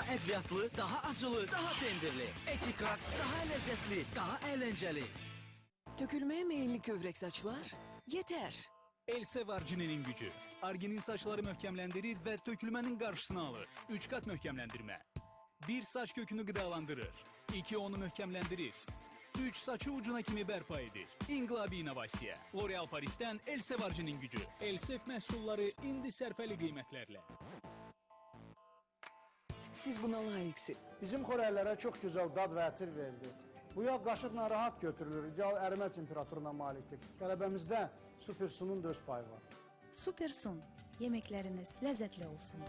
Daha ədviyyatlı, daha acılı, daha pendirli. Etikraks daha lezzetli, daha eğlenceli. Dökülmeye meyilli kövrek saçlar yeter. Elsev Argininin gücü. Arginin saçları möhkəmləndirir və tökülmənin qarşısını alır. 3 qat möhkəmləndirmə. 1 saç kökünü qıdalandırır. 2 onu möhkəmləndirir. 3 saçı ucuna kimi bərpa edir. İnqilabi innovasiya. L'Oreal Paris'ten Elsev Arginin gücü. Elsev məhsulları indi sərfəli qiymətlərlə. Siz buna layıksınız. Bizim xörəklərə çox gözəl dad və ətir verdi. Bu yağ qaşıqla rahat götürülür, ideal ərimə temperaturuna malikdir. Qələbəmizdə Supersun'un da öz payı var. Supersun, yemekleriniz lezzetli olsun.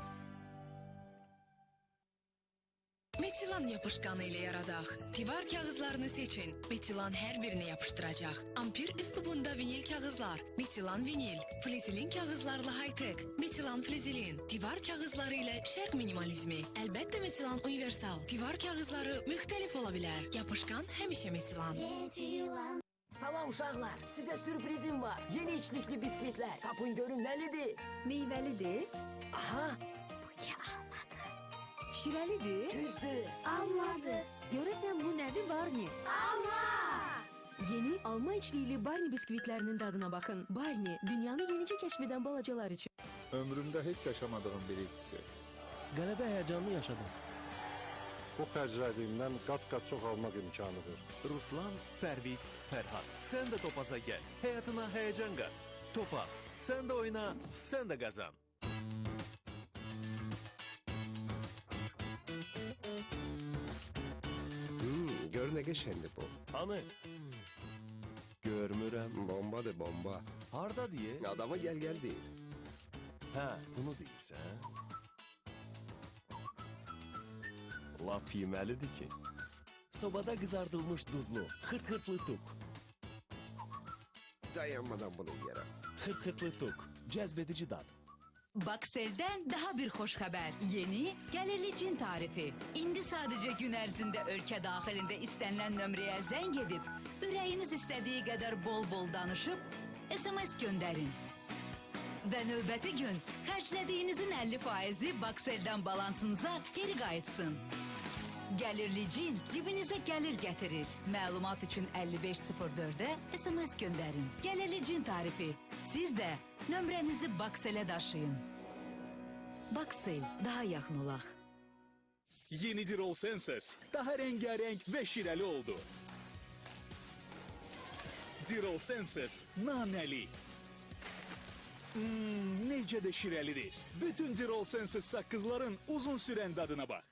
Metilan yapışkanı ile yaradaq. Divar kağızlarını seçin. Metilan her birini yapıştıracaq. Ampir üslubunda vinil kağızlar. Metilan vinil. Flizilin kağızlarla high-tech. Metilan flizilin. Divar kağızları ile şərq minimalizmi. Əlbəttə Metilan universal. Divar kağızları müxtəlif ola bilər. Yapışkan həmişə Metilan. Salam uşaqlar, sizə sürprizim var. Yeni içlikli biskvitlər. Tapın görün nəlidir? Meyvəlidir. Aha, Şirəlidir. düzdür. Almadı. Görəsən bu nədir Barney? Alma! Yeni alma içliğili Barney biskvitlərinin dadına bakın. Barney, dünyanı yenice keşfeden balacalar için. Ömrümdə heç yaşamadığım bir hissi. Qələbə həyəcanlı yaşadım. Bu xərclədiyimdən qat-qat çox almaq imkanıdır. Ruslan, Pərviz, Fərhad. Sən də Topaz'a gəl. Həyatına həyəcan qat. Topaz, sən də oyna, sən də qazan. Gör nə qəşəngdir bu. Hanı? Görmürəm. Bombadır, bomba. Harda deyə? Adama gəl deyir. Hə, bunu deyirsən. Lap yeməlidir ki. Sobada qızardılmış duzlu, xırt-xırtlı tuk. Dayanmadan bunu yiyərəm. Xırt-xırtlı tuk, cəzbedici dad. Baksel'den daha bir hoş haber. Yeni gelirli cin tarifi. İndi sadece gün ərzində ölkə daxilində istenilen nömrəyə zəng edib, ürəyiniz istədiyi qədər bol-bol danışıb, SMS göndərin. Və növbəti gün xərclədiyinizin 50%-i Baksel'den balansınıza geri qayıtsın. Gəlirli cin cibinizə gəlir gətirir. Məlumat üçün 5504'e SMS göndərin. Gəlirli cin tarifi. Siz də nömrənizi Baksel'e daşıyın. Baksel, daha yaxın olaq. Yeni Dirol Senses daha rengarenk ve şirəli oldu. Dirol Senses naneli. Necə də şirəlidir. Bütün Dirol Senses saqqızların uzun sürən dadına bax.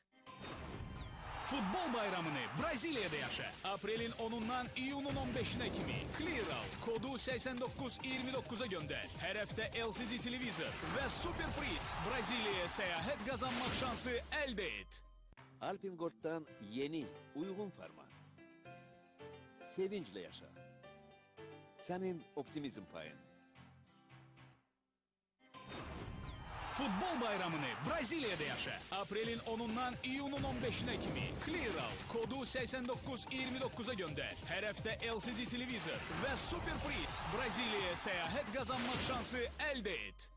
Futbol bayramını Brazilya'da yaşa. Aprelin 10'undan iyunun 15'ine kimi. Clearal kodu 8929'a gönder. Her hafta LCD televizor ve super priz. Brazilya'ya seyahat kazanmak şansı elde et. Alpingord'dan yeni, uygun format. Sevinçle yaşa. Senin optimizm payın. Futbol bayramını Brazilya'da yaşa. Aprelin 10'undan iyunun 15'ine kimi. Clearal kodu 8929'a gönder. Her hafta LCD televizor ve super priz. Brazilya'ya seyahat kazanmak şansı elde et.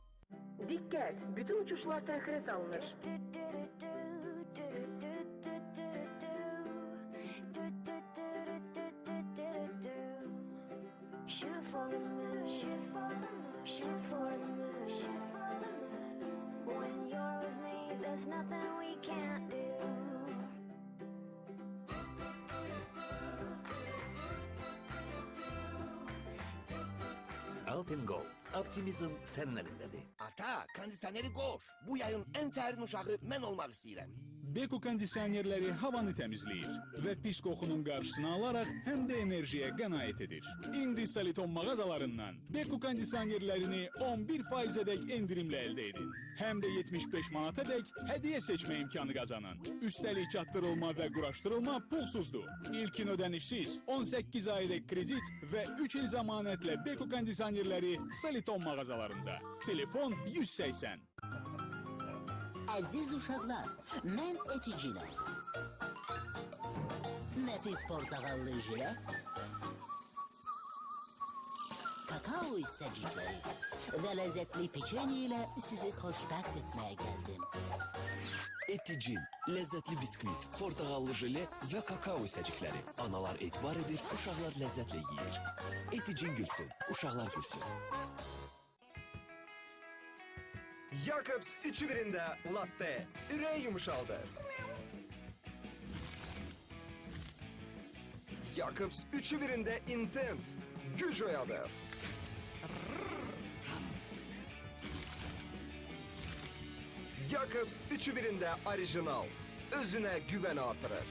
Dikkat! Bütün uçuşlar tehire salınır. When you're with me, there's nothing we can't do. Alpin Gold. Optimizm senin elindedir. Ata, kondisioneri qoş. Bu yayın en sərin uşağı mən olmaq istəyirəm. Beko kondisionerləri havanı təmizləyir və pis qoxunun qarşısını alaraq həm də enerjiyə qənaət edir. İndi Saliton mağazalarından Beko kondisionerlərini 11%-ədək endirimlə əldə edin. Həm də 75 manatadək hədiyyə seçmə imkanı qazanın. Üstəlik çatdırılma və quraşdırılma pulsuzdur. İlkin ödənişsiz 18 aylıq kredit və 3 il zəmanətlə Beko kondisionerləri Saliton mağazalarında. Telefon 180. Əziz uşaqlar, mən eticilər. Nəfis portağallı jilə, kakao hissəcikləri və ləzzətli peçeni ilə sizi xoşbəxt etməyə gəldim. Eticin, lezzetli biskvit, portağallı jele ve kakao isəcikləri. Analar etibar edir, uşaqlar ləzzətlə yeyir. Eticin gülsün, uşaqlar gülsün. Jacobs 3'ü birinde latte. Üreği yumuşaldır. Jacobs 3'ü birinde intense. Güç oyadır. Jacobs 3'ü birinde orijinal. Özüne güven artırır.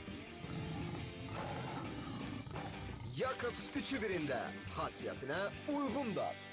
Jacobs 3'ü birinde hasiyetine uygundur.